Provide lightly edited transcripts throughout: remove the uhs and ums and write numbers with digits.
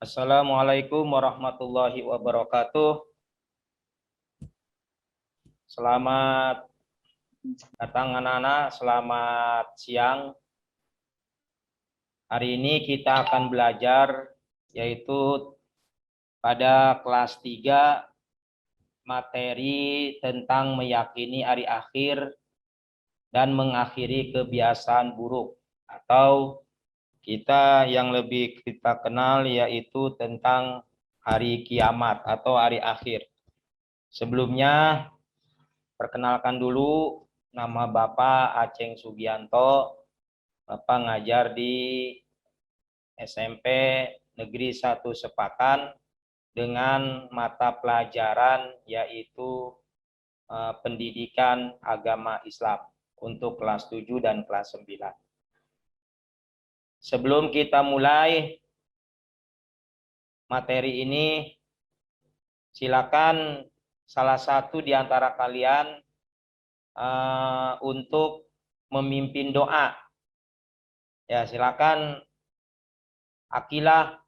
Assalamualaikum warahmatullahi wabarakatuh. Selamat datang anak-anak, selamat siang. Hari ini kita akan belajar yaitu pada kelas 3 materi tentang meyakini hari akhir dan mengakhiri kebiasaan buruk, atau kita yang lebih kita kenal yaitu tentang hari kiamat atau hari akhir. Sebelumnya perkenalkan dulu, nama Bapak Aceng Sugianto. Bapak ngajar di SMP Negeri 1 Sepatan dengan mata pelajaran yaitu pendidikan agama Islam untuk kelas 7 dan kelas 9. Sebelum kita mulai materi ini, silakan salah satu di antara kalian untuk memimpin doa. Ya, silakan Akilah,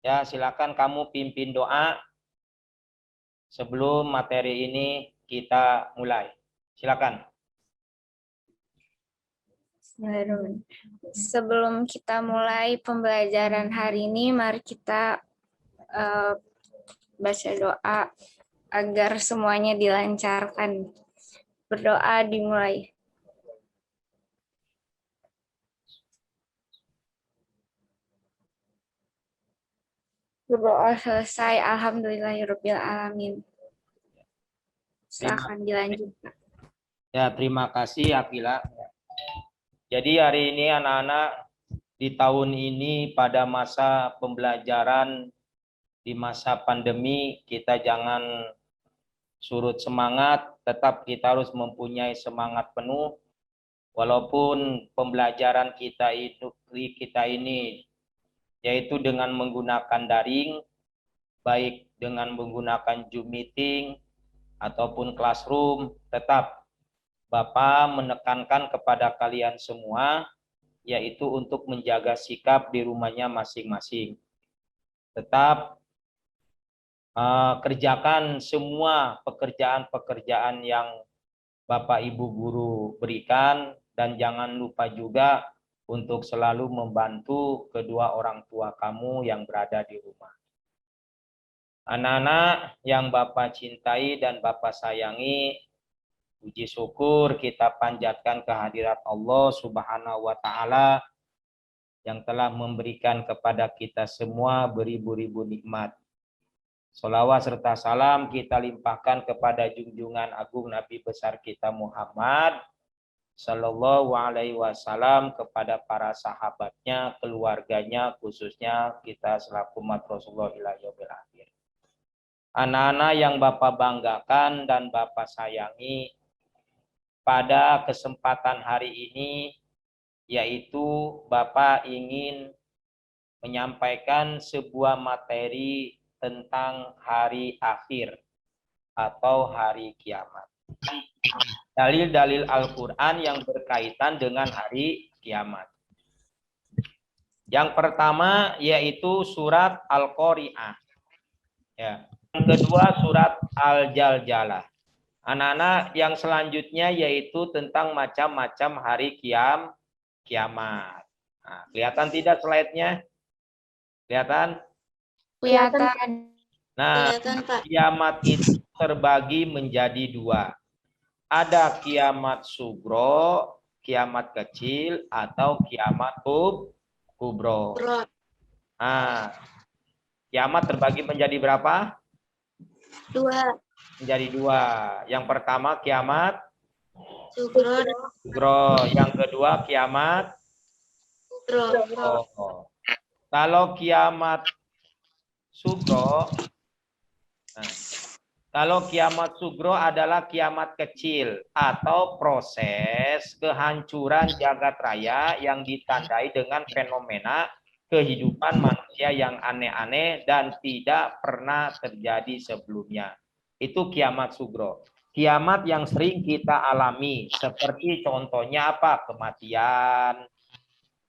ya silakan kamu pimpin doa sebelum materi ini kita mulai. Silakan. Sebelum kita mulai pembelajaran hari ini, mari kita baca doa agar semuanya dilancarkan. Berdoa dimulai. Berdoa selesai. Alhamdulillahirabbil alamin. Silakan dilanjutkan. Ya, terima kasih Akila. Jadi hari ini anak-anak di tahun ini pada masa pembelajaran di masa pandemi, kita jangan surut semangat, tetap kita harus mempunyai semangat penuh walaupun pembelajaran kita ini yaitu dengan menggunakan daring, baik dengan menggunakan Zoom meeting ataupun classroom, tetap Bapak menekankan kepada kalian semua yaitu untuk menjaga sikap di rumahnya masing-masing. Tetap kerjakan semua pekerjaan-pekerjaan yang Bapak Ibu guru berikan, dan jangan lupa juga untuk selalu membantu kedua orang tua kamu yang berada di rumah. Anak-anak yang Bapak cintai dan Bapak sayangi, puji syukur kita panjatkan kehadirat Allah Subhanahu wa Ta'ala yang telah memberikan kepada kita semua beribu-ribu nikmat. Sholawat serta salam kita limpahkan kepada junjungan agung Nabi besar kita Muhammad Sallallahu Alaihi Wasallam, kepada para sahabatnya, keluarganya, khususnya kita selaku umat Rasulullah ila yaumil akhir. Anak-anak yang Bapak banggakan dan Bapak sayangi, pada kesempatan hari ini yaitu Bapak ingin menyampaikan sebuah materi tentang hari akhir atau hari kiamat. Dalil-dalil Al-Quran yang berkaitan dengan hari kiamat. Yang pertama yaitu surat Al-Qari'ah. Ya. Yang kedua surat Al-Jaljalah. Anak-anak, yang selanjutnya yaitu tentang macam-macam hari kiamat. Nah, kelihatan tidak slide-nya? Kelihatan? Kelihatan. Nah, kiamat itu terbagi menjadi dua. Ada kiamat sugro, kiamat kecil, atau kiamat kubro. Nah, kiamat terbagi menjadi berapa? Dua. Menjadi dua. Yang pertama kiamat Sugro. Yang kedua kiamat kubro. Kalau kiamat sugro, adalah kiamat kecil atau proses kehancuran jagat raya yang ditandai dengan fenomena kehidupan manusia yang aneh-aneh dan tidak pernah terjadi sebelumnya. Itu kiamat sugro. Kiamat yang sering kita alami, seperti contohnya apa? Kematian,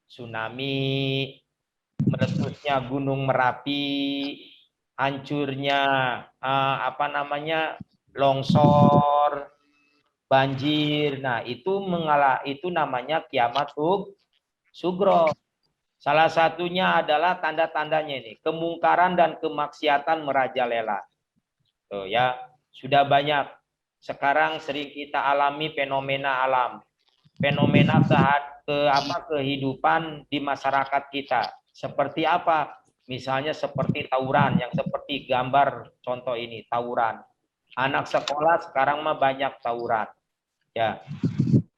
tsunami, meletusnya Gunung Merapi, hancurnya longsor, banjir. Nah, itu namanya kiamat sugro. Salah satunya adalah tanda-tandanya ini, kemungkaran dan kemaksiatan merajalela. Tuh ya, sudah banyak. Sekarang sering kita alami fenomena alam, fenomena kehidupan di masyarakat kita. Seperti apa? Misalnya seperti tawuran, yang seperti gambar contoh ini, tawuran. Anak sekolah sekarang mah banyak tawuran. Ya,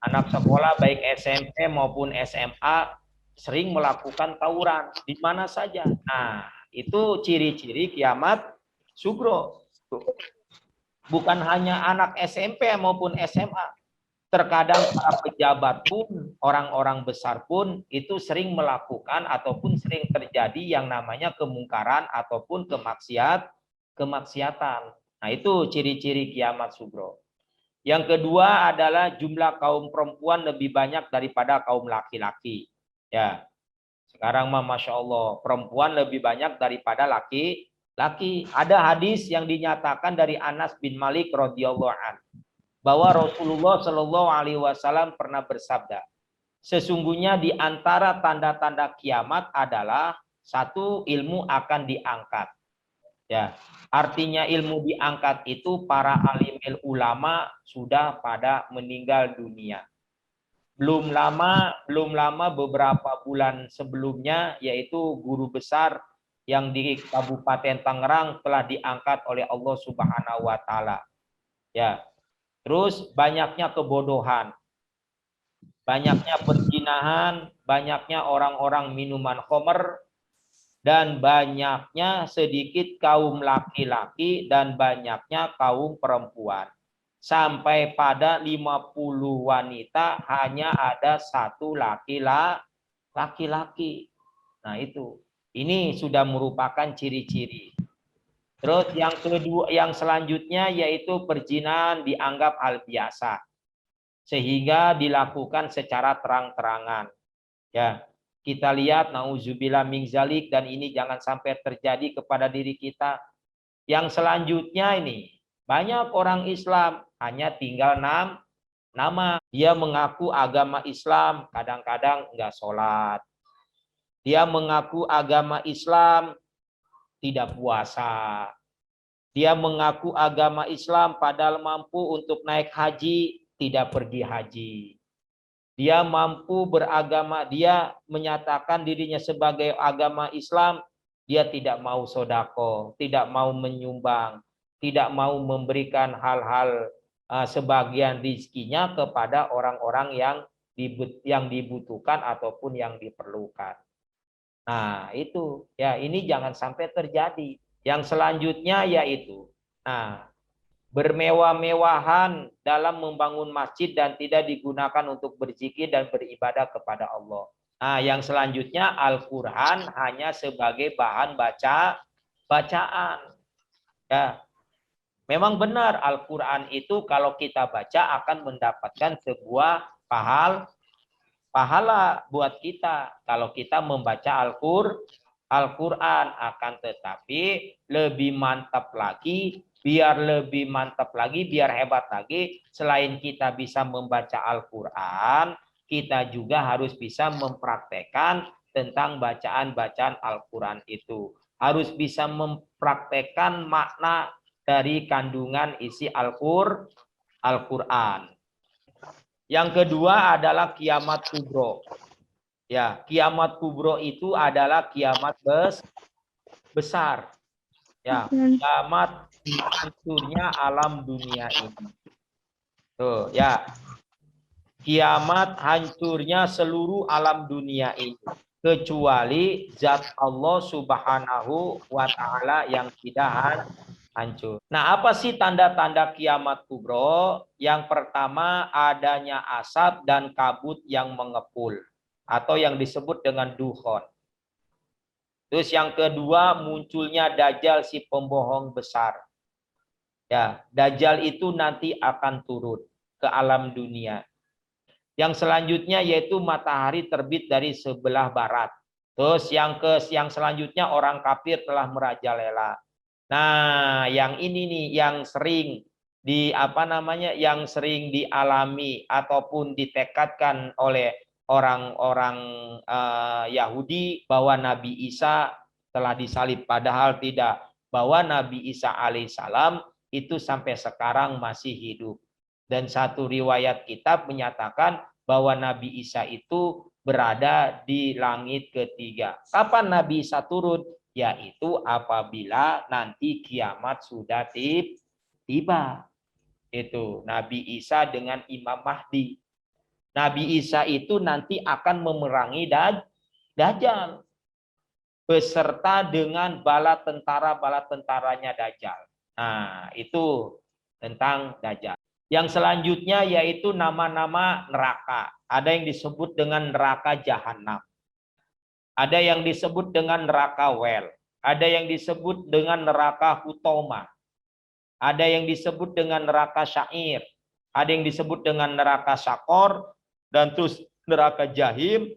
anak sekolah baik SMP maupun SMA sering melakukan tawuran di mana saja. Nah, itu ciri-ciri kiamat sugro. Bukan hanya anak SMP maupun SMA. Terkadang para pejabat pun, orang-orang besar pun itu sering melakukan ataupun sering terjadi yang namanya kemungkaran ataupun kemaksiatan. Nah, itu ciri-ciri kiamat sugro. Yang kedua adalah jumlah kaum perempuan lebih banyak daripada kaum laki-laki. Ya, sekarang mah Masya Allah, perempuan lebih banyak daripada laki-laki. Ada hadis yang dinyatakan dari Anas bin Malik radhiyallahu anhu bahwa Rasulullah Shallallahu Alaihi Wasallam pernah bersabda, sesungguhnya di antara tanda-tanda kiamat adalah satu, ilmu akan diangkat. Ya, artinya ilmu diangkat itu para alim ulama sudah pada meninggal dunia. Belum lama beberapa bulan sebelumnya, yaitu guru besar yang di Kabupaten Tangerang telah diangkat oleh Allah Subhanahu wa taala. Ya. Terus banyaknya kebodohan, banyaknya perzinahan, banyaknya orang-orang minuman khamr, dan banyaknya sedikit kaum laki-laki dan banyaknya kaum perempuan. Sampai pada 50 wanita hanya ada satu laki-laki. Nah itu, ini sudah merupakan ciri-ciri. Terus yang kedua, yang selanjutnya yaitu perzinahan dianggap hal biasa. Sehingga dilakukan secara terang-terangan. Ya, kita lihat nauzubillah min zalik, dan ini jangan sampai terjadi kepada diri kita. Yang selanjutnya ini, banyak orang Islam hanya tinggal nama. Dia mengaku agama Islam, kadang-kadang enggak sholat. Dia mengaku agama Islam, tidak puasa. Dia mengaku agama Islam padahal mampu untuk naik haji, tidak pergi haji. Dia mampu beragama, dia menyatakan dirinya sebagai agama Islam, dia tidak mau sodako, tidak mau menyumbang, tidak mau memberikan hal-hal sebagian rizkinya kepada orang-orang yang dibutuhkan ataupun yang diperlukan. Nah itu, ya ini jangan sampai terjadi. Yang selanjutnya yaitu, bermewah-mewahan dalam membangun masjid dan tidak digunakan untuk berzikir dan beribadah kepada Allah. Nah, yang selanjutnya Al-Quran hanya sebagai bahan bacaan. Ya, memang benar Al-Quran itu kalau kita baca akan mendapatkan sebuah pahala buat kita kalau kita membaca Al-Quran, akan tetapi lebih mantap lagi, biar hebat lagi, selain kita bisa membaca Al-Quran, kita juga harus bisa mempraktekkan tentang bacaan-bacaan Al-Quran itu. Harus bisa mempraktekkan makna dari kandungan isi Al-Quran. Yang kedua adalah kiamat kubro. Ya, kiamat kubro itu adalah kiamat besar. Ya, kiamat hancurnya alam dunia ini. Tuh, ya. Kiamat hancurnya seluruh alam dunia ini kecuali zat Allah Subhanahu wa taala yang tidak hancur. Nah, apa sih tanda-tanda kiamat kubro? Yang pertama, adanya asap dan kabut yang mengepul atau yang disebut dengan dukhon. Terus yang kedua, munculnya Dajjal, si pembohong besar. Ya, Dajjal itu nanti akan turun ke alam dunia. Yang selanjutnya yaitu matahari terbit dari sebelah barat. Terus yang selanjutnya orang kafir telah merajalela. Nah, yang ini nih yang sering yang sering dialami ataupun ditekadkan oleh orang-orang Yahudi bahwa Nabi Isa telah disalib, padahal tidak, bahwa Nabi Isa alaihissalam itu sampai sekarang masih hidup. Dan satu riwayat kitab menyatakan bahwa Nabi Isa itu berada di langit ketiga. Kapan Nabi Isa turun? Yaitu apabila nanti kiamat sudah tiba. Itu Nabi Isa dengan Imam Mahdi. Nabi Isa itu nanti akan memerangi Dajjal beserta dengan bala tentaranya Dajjal. Nah, itu tentang Dajjal. Yang selanjutnya yaitu nama-nama neraka. Ada yang disebut dengan neraka jahanam. Ada yang disebut dengan neraka wel. Ada yang disebut dengan neraka hutoma. Ada yang disebut dengan neraka syair. Ada yang disebut dengan neraka syakor. Dan terus neraka jahim.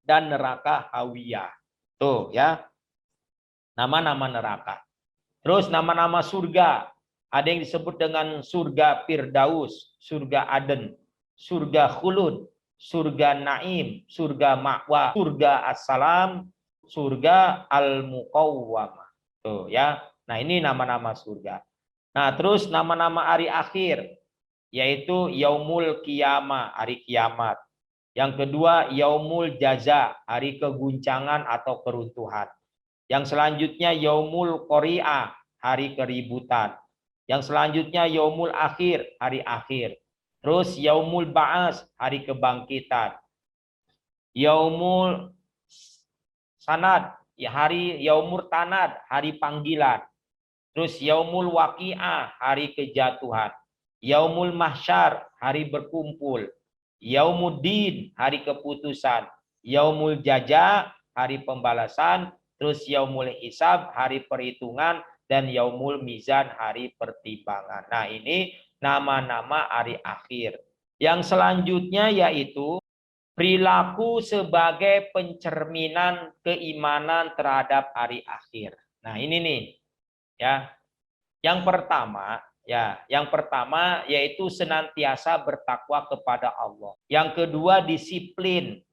Dan neraka hawiyah. Tuh ya. Nama-nama neraka. Terus nama-nama surga. Ada yang disebut dengan surga Firdaus, surga Aden, surga Khulud, surga Naim, surga Ma'wa, surga Assalam, surga Al-Muqawwamah. Tuh ya. Nah, ini nama-nama surga. Nah, terus nama-nama hari akhir yaitu Yaumul Qiyamah, hari kiamat. Yang kedua Yaumul Jaza, hari keguncangan atau keruntuhan. Yang selanjutnya Yaumul Qari'ah, hari keributan. Yang selanjutnya Yaumul Akhir, hari akhir. Terus Yaumul Ba'as, hari kebangkitan. Yaumul Sanad, hari Yaumul Tanad, hari panggilan. Terus Yaumul Waqi'ah, hari kejatuhan. Yaumul Mahsyar, hari berkumpul. Yaumuddin, hari keputusan. Yaumul Jaza, hari pembalasan. Terus Yaumul Hisab, hari perhitungan. Dan Yaumul Mizan, hari pertimbangan. Nah, ini nama-nama hari akhir. Yang selanjutnya yaitu perilaku sebagai pencerminan keimanan terhadap hari akhir. Nah, ini nih ya. Yang pertama yaitu senantiasa bertakwa kepada Allah. Yang kedua disiplin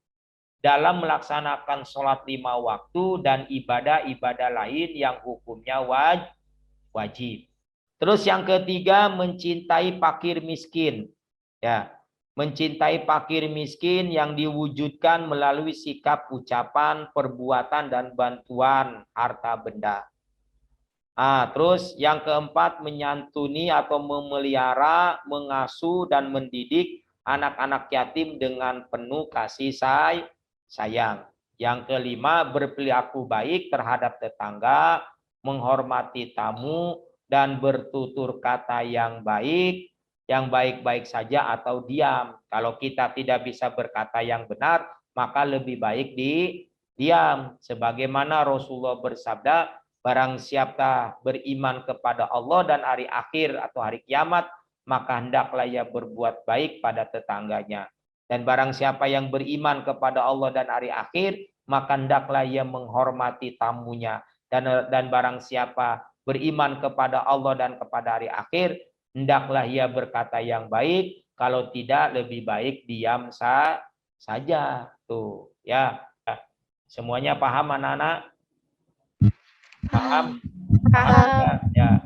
dalam melaksanakan sholat 5 waktu dan ibadah-ibadah lain yang hukumnya wajib. Terus yang ketiga mencintai fakir miskin. Ya, mencintai fakir miskin yang diwujudkan melalui sikap, ucapan, perbuatan dan bantuan harta benda. Terus yang keempat menyantuni atau memelihara, mengasuh dan mendidik anak-anak yatim dengan penuh kasih sayang. Yang kelima berperilaku baik terhadap tetangga, menghormati tamu dan bertutur kata yang baik-baik saja atau diam. Kalau kita tidak bisa berkata yang benar, maka lebih baik diam. Sebagaimana Rasulullah bersabda, barang siapa beriman kepada Allah dan hari akhir atau hari kiamat, maka hendaklah ia berbuat baik pada tetangganya. Dan barang siapa yang beriman kepada Allah dan hari akhir, maka hendaklah ia menghormati tamunya. Dan barang siapa beriman kepada Allah dan kepada hari akhir, hendaklah ia berkata yang baik. Kalau tidak, lebih baik diam saja. Tuh ya. Semuanya paham anak-anak? Paham? Paham. Ya.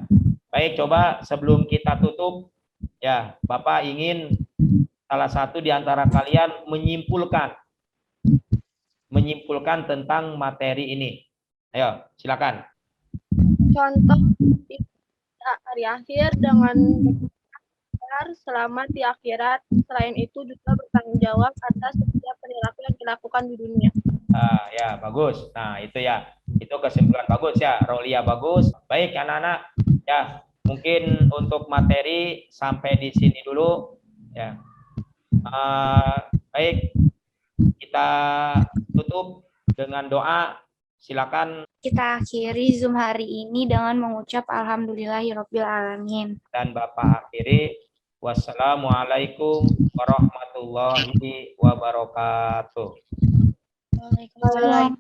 Baik, coba sebelum kita tutup, ya, Bapak ingin salah satu di antara kalian menyimpulkan tentang materi ini. Ayo, silakan. Contoh hari akhir dengan benar selamat di akhirat. Selain itu juga bertanggung jawab atas setiap perilaku yang dilakukan di dunia. Ya, bagus. Nah, itu ya. Itu kesimpulan bagus ya. Rolia bagus. Baik, anak-anak. Ya, mungkin untuk materi sampai di sini dulu. Ya. Baik, kita tutup dengan doa. Silakan. Kita akhiri Zoom hari ini dengan mengucap Alhamdulillahirabbil alamin. Dan Bapak akhiri, wassalamualaikum warahmatullahi wabarakatuh. Waalaikumsalam.